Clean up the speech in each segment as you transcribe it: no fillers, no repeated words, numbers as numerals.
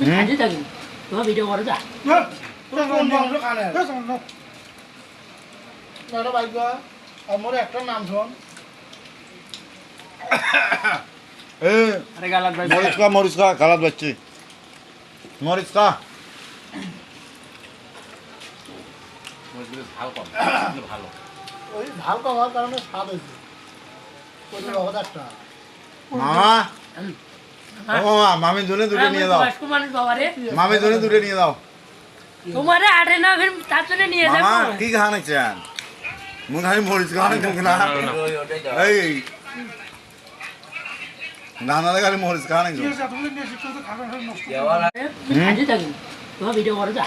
খাইতে থাকি তোমার ভিডিও করে যা কোন মাংস খানে এটা ভাগ্য আমার একটা নাম শোন अरे गालत भाई मरीच का गलत बच्ची मरीच का ভালো ওই ঝাল কম হওয়ার কারণে স্বাদ হয়েছে ওই রকম একটা मामा ओ मामा मामी दोने दूरे নিয়ে দাও বয়স্ক মানুষ বাবারে मामी दोने दूरे নিয়ে দাও তোমারে আটে না ফির তার জন্য নিয়ে যাবো मामा কি খানে চান মুখ খালি মরিচ খানে না এই না না খালি মরিচ খানে খাইতে থাকি তোমার ভিডিও করে যা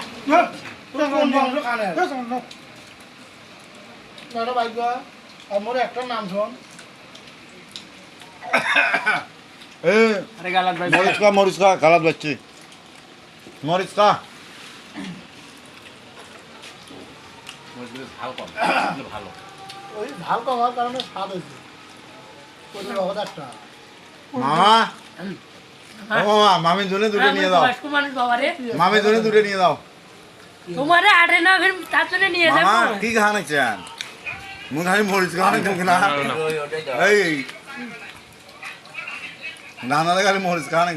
কোন মাংস খানে এটা ভাগ্য আমার একটা নাম শোন अरे गालत भाई मरीच का गलत बच्ची मरीच का ভালো ওই ঝাল কম হওয়ার কারণে স্বাদ হয়েছে ওই রকম একটা मामा ओ मामी दोने दूरे নিয়ে দাও বয়স্ক মানুষ বাবারে मामी दोने दूरे নিয়ে দাও তোমারে আটে না ফির তার জন্য নিয়ে যাবো मामा কি খানে চান মুখ খালি মরিচ খানে না এই না না খালি মরিচ খানে